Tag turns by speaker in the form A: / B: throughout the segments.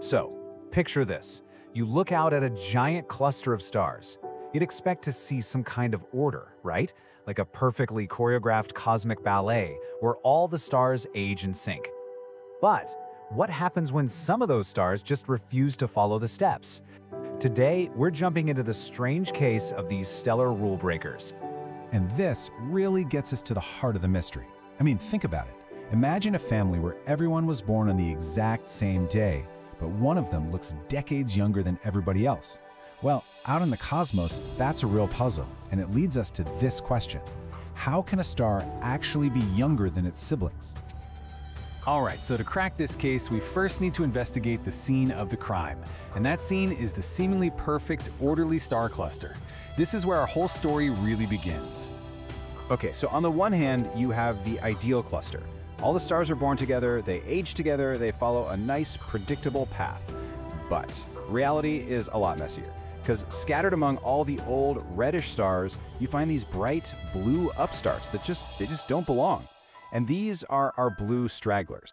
A: So, picture this. You look out at a giant cluster of stars. You'd expect to see some kind of order, right? Like a perfectly choreographed cosmic ballet where all the stars age in sync. But what happens when some of those stars just refuse to follow the steps? Today, we're jumping into the strange case of these stellar rule breakers.
B: And this really gets us to the heart of the mystery. I mean, think about it. Imagine a family where everyone was born on the exact same day, but one of them looks decades younger than everybody else. Well, out in the cosmos, that's a real puzzle, and it leads us to this question. How can a star actually be younger than its siblings? All right, so to crack this case, we first need to investigate the scene of the crime. And that scene is the seemingly perfect, orderly star cluster. This is where our whole story really begins.
A: Okay, so on the one hand, you have the ideal cluster. All the stars are born together, they age together, they follow a nice, predictable path. But reality is a lot messier, because scattered among all the old, reddish stars, you find these bright, blue upstarts that just don't belong. And these are our blue stragglers.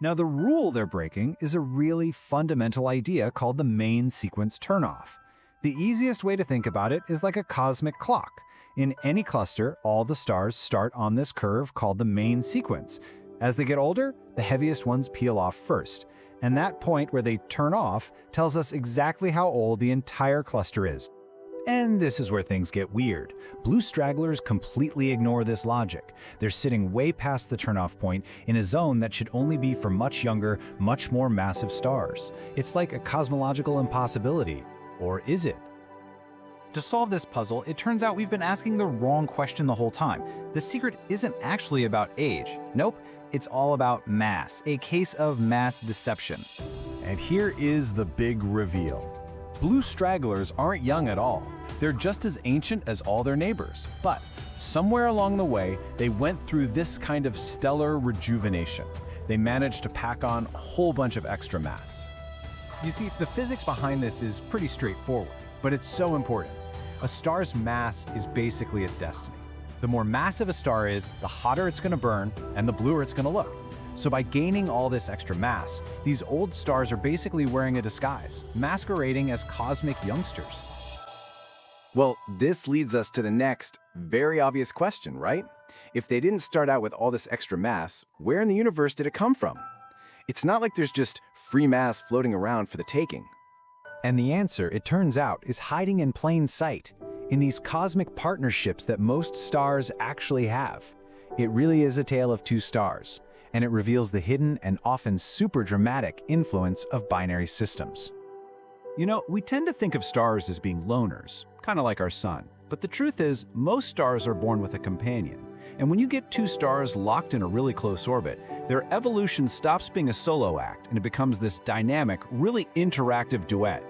C: Now, the rule they're breaking is a really fundamental idea called the main sequence turnoff. The easiest way to think about it is like a cosmic clock. In any cluster, all the stars start on this curve called the main sequence. As they get older, the heaviest ones peel off first. And that point where they turn off tells us exactly how old the entire cluster is.
A: And this is where things get weird. Blue stragglers completely ignore this logic. They're sitting way past the turnoff point in a zone that should only be for much younger, much more massive stars. It's like a cosmological impossibility. Or is it?
D: To solve this puzzle, it turns out we've been asking the wrong question the whole time. The secret isn't actually about age. Nope, it's all about mass, a case of mass deception.
B: And here is the big reveal. Blue stragglers aren't young at all. They're just as ancient as all their neighbors. But somewhere along the way, they went through this kind of stellar rejuvenation. They managed to pack on a whole bunch of extra mass.
C: You see, the physics behind this is pretty straightforward, but it's so important. A star's mass is basically its destiny. The more massive a star is, the hotter it's going to burn and the bluer it's going to look. So by gaining all this extra mass, these old stars are basically wearing a disguise, masquerading as cosmic youngsters.
A: Well, this leads us to the next, very obvious question, right? If they didn't start out with all this extra mass, where in the universe did it come from? It's not like there's just free mass floating around for the taking.
B: And the answer, it turns out, is hiding in plain sight, in these cosmic partnerships that most stars actually have. It really is a tale of two stars, and it reveals the hidden and often super dramatic influence of binary systems.
D: You know, we tend to think of stars as being loners, kind of like our sun. But the truth is, most stars are born with a companion. And when you get two stars locked in a really close orbit, their evolution stops being a solo act and it becomes this dynamic, really interactive duet.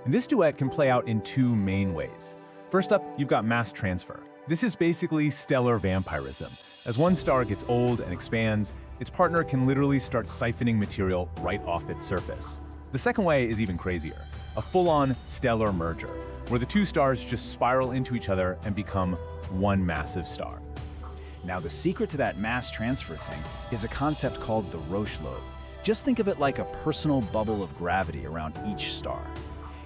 E: And this duet can play out in two main ways. First up, you've got mass transfer. This is basically stellar vampirism. As one star gets old and expands, its partner can literally start siphoning material right off its surface. The second way is even crazier, a full-on stellar merger, where the two stars just spiral into each other and become one massive star.
D: Now, the secret to that mass transfer thing is a concept called the Roche lobe. Just think of it like a personal bubble of gravity around each star.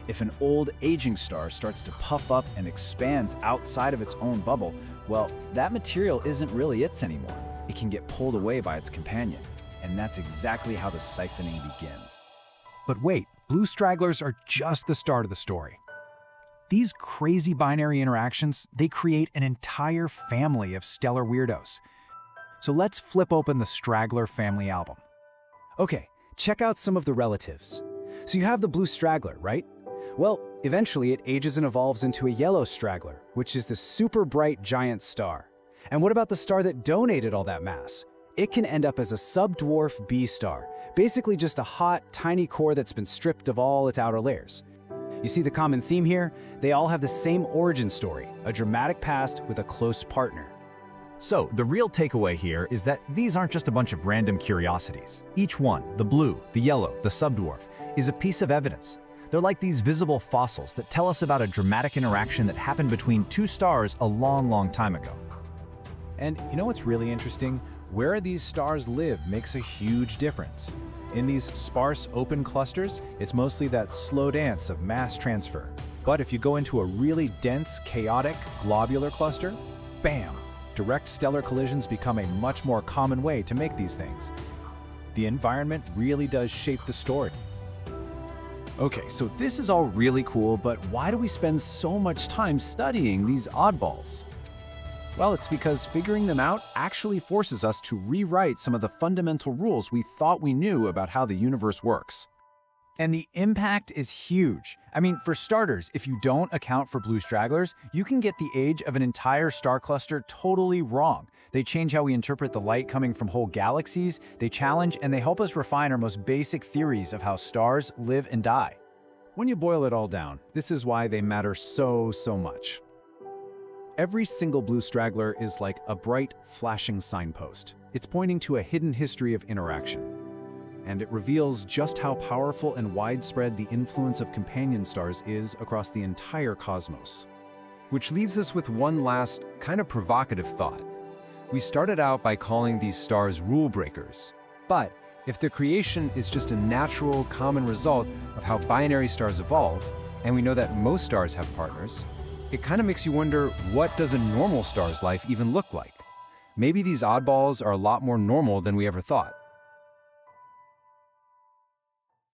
D: If an old, aging star starts to puff up and expands outside of its own bubble, well, that material isn't really its anymore. It can get pulled away by its companion. And that's exactly how the siphoning begins.
B: But wait, blue stragglers are just the start of the story. These crazy binary interactions, they create an entire family of stellar weirdos. So let's flip open the Straggler family album.
C: Okay, check out some of the relatives. So you have the blue straggler, right? Well, eventually it ages and evolves into a yellow straggler, which is the super bright giant star. And what about the star that donated all that mass? It can end up as a subdwarf B star, basically just a hot, tiny core that's been stripped of all its outer layers. You see the common theme here? They all have the same origin story, a dramatic past with a close partner.
B: So the real takeaway here is that these aren't just a bunch of random curiosities. Each one, the blue, the yellow, the subdwarf, is a piece of evidence. They're like these visible fossils that tell us about a dramatic interaction that happened between two stars a long, long time ago.
A: And you know what's really interesting?
B: Where these stars live makes a huge difference. In these sparse open clusters, it's mostly that slow dance of mass transfer. But if you go into a really dense, chaotic, globular cluster, bam! Direct stellar collisions become a much more common way to make these things. The environment really does shape the story.
C: Okay, so this is all really cool, but why do we spend so much time studying these oddballs? Well, it's because figuring them out actually forces us to rewrite some of the fundamental rules we thought we knew about how the universe works.
A: And the impact is huge. I mean, for starters, if you don't account for blue stragglers, you can get the age of an entire star cluster totally wrong. They change how we interpret the light coming from whole galaxies, they challenge and they help us refine our most basic theories of how stars live and die.
B: When you boil it all down, this is why they matter so much. Every single blue straggler is like a bright, flashing signpost. It's pointing to a hidden history of interaction. And it reveals just how powerful and widespread the influence of companion stars is across the entire cosmos.
F: Which leaves us with one last, kind of provocative thought. We started out by calling these stars rule breakers. But if their creation is just a natural, common result of how binary stars evolve, and we know that most stars have partners, it kind of makes you wonder, what does a normal star's life even look like? Maybe these oddballs are a lot more normal than we ever thought.